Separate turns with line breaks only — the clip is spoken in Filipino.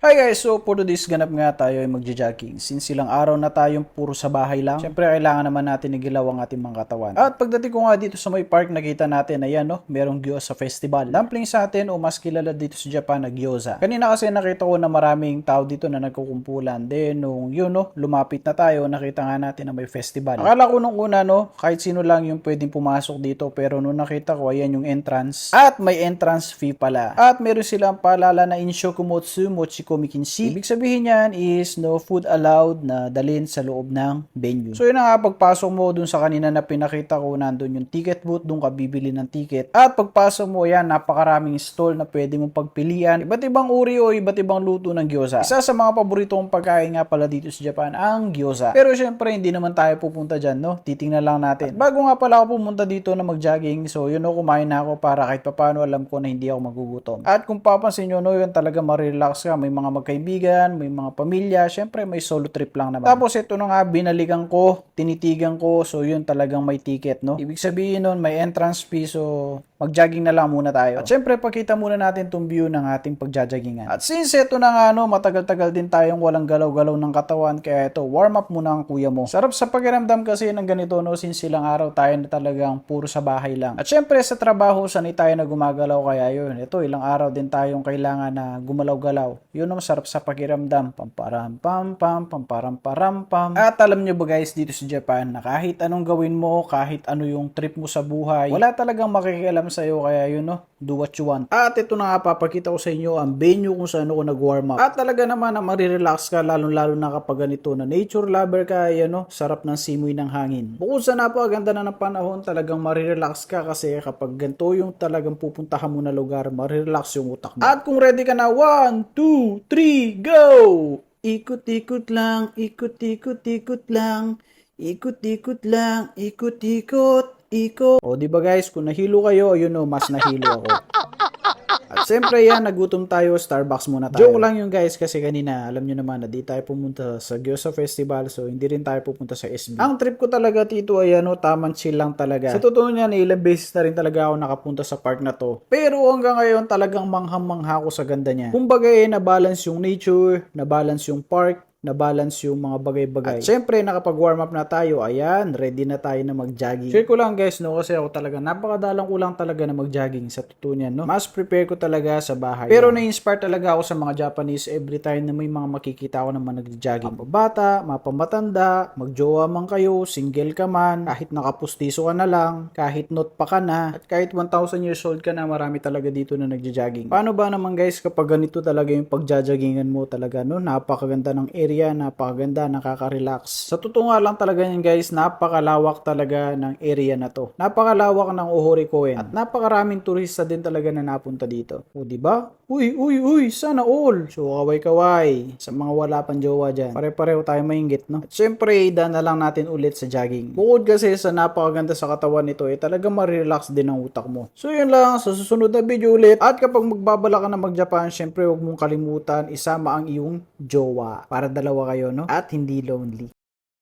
Hi guys! So for today's ganap nga tayo ay magja-jogging. Since ilang araw na tayong puro sa bahay lang, syempre kailangan naman natin igilaw ang ating mga katawan. At pagdating ko nga dito sa may park, nakita natin, ayan no, merong gyoza festival. Dumpling sa atin o mas kilala dito sa Japan na gyoza. Kanina kasi nakita ko na maraming tao dito na nagkukumpulan. Then nung yun no, lumapit na tayo, nakita nga natin na may festival. Akala ko nung una no, kahit sino lang yung pwedeng pumasok dito. Pero nung nakita ko, ayan yung entrance. At may entrance fee pala. At meron silang paalala na Inshokumotsu Mochiko Mikinshi. Ibig sabihin yan is no food allowed na dalhin sa loob ng venue. So yun na nga, pagpasok mo dun sa kanina na pinakita ko, nandun yung ticket booth, dun ka bibili ng ticket. At pagpasok mo yan, napakaraming stall na pwede mong pagpilian. Iba't ibang uri o iba't ibang luto ng gyoza. Isa sa mga paborito kong pagkain nga pala dito sa Japan, ang gyoza. Pero syempre, hindi naman tayo pupunta dyan, no? Titingnan lang natin. At bago nga pala ako pumunta dito na mag-jogging, so yun no, kumain na ako para kahit papano alam ko na hindi ako magugutom. At kung papansin nyo, no, yun talaga marirelax ka. May mga magkaibigan, may mga pamilya, syempre may solo trip lang naman. Tapos ito na nga, binalikan ko, tinitigan ko, so yun talagang may ticket, no? Ibig sabihin nun, may entrance fee, so mag-jogging na lang muna tayo. At syempre, pakita muna natin tong view ng ating pag-joggingan. At since ito na nga, no, matagal-tagal din tayong walang galaw-galaw ng katawan, kaya ito, warm up muna ang kuya mo. Sarap sa pakiramdam kasi ng ganito, no, since ilang araw tayo na talagang puro sa bahay lang. At syempre, sa trabaho, sanay tayo na gumagalaw, kaya yun, ito, ilang araw din tayong kailangan na gumalaw-galaw. Yun ang sarap sa pakiramdam. Pamparam pam pam, pamparam param pam. At alam nyo ba guys, dito sa Japan, na kahit anong gawin mo, kahit ano yung trip mo sa buhay, wala talagang makikialam sa'yo, kaya yun no, do what you want. At ito na nga, papakita ko sa inyo ang venue kung saan ako nag-warm up. At talaga naman na marirelax ka, lalong-lalo na kapag ganito na nature lover ka, yan no, sarap ng simoy ng hangin. Bukod sa napakaganda na ng panahon, talagang marirelax ka kasi kapag ganito yung talagang pupuntahan mo na lugar, marirelax yung utak mo. At kung ready ka na, 1, 2, 3, go! Ikot-ikot lang, ikot-ikot-ikot lang, ikot-ikot lang, ikot-ikot, ikot. O, di ba guys, kung nahilo kayo, yun o, mas nahilo ako. At siyempre yan, nagutom tayo, Starbucks muna tayo. Joke lang yung guys kasi kanina, alam nyo naman na di tayo pumunta sa Gyoza Festival, so hindi rin tayo pupunta sa SB. Ang trip ko talaga dito ay ano, tamang chill lang talaga. Sa totoo niyan, ilang beses na rin talaga ako nakapunta sa park na to. Pero hanggang ngayon, talagang manghang-mangha ako sa ganda niya. Kumbaga na-balance yung nature, na-balance yung park, na-balance yung mga bagay-bagay. At syempre, nakapag-warm up na tayo, ayan, ready na tayo na mag-jogging. Share ko lang guys, no, kasi ako talaga, napakadalang ko lang talaga na mag-jogging sa totoo niyan, no. Mas prepare ko talaga sa bahay. Pero na-inspire talaga ako sa mga Japanese every time na may mga makikita ako naman nag-jogging. Mapabata, mapamatanda, magjowa man kayo, single ka man, kahit nakapustiso ka na lang, kahit not pa ka na, at kahit 1,000 years old ka na, marami talaga dito na nag-jogging. Paano ba naman guys kapag ganito talaga yung pag-joggingan mo talaga, no? Napakaganda ng area, napakaganda, nakaka-relax. Sa totoo nga lang talaga yan guys, napakalawak talaga ng area na to. Napakalawak ng Ohori-koen. At napakaraming turista din talaga na napunta dito. O diba? Uy, sana all. So kaway-kaway sa mga wala pang jowa dyan. Pare-pareho tayo mainggit, no? At syempre, idaan na lang natin ulit sa jogging. Bukod kasi sa napakaganda sa katawan nito, talagang ma-relax din ang utak mo. So yun lang, sa susunod na video ulit. At kapag magbabala ka na mag-Japan, syempre huwag mong kalimutan isama ang iyong jowa para dalawa kayo, no? At hindi lonely.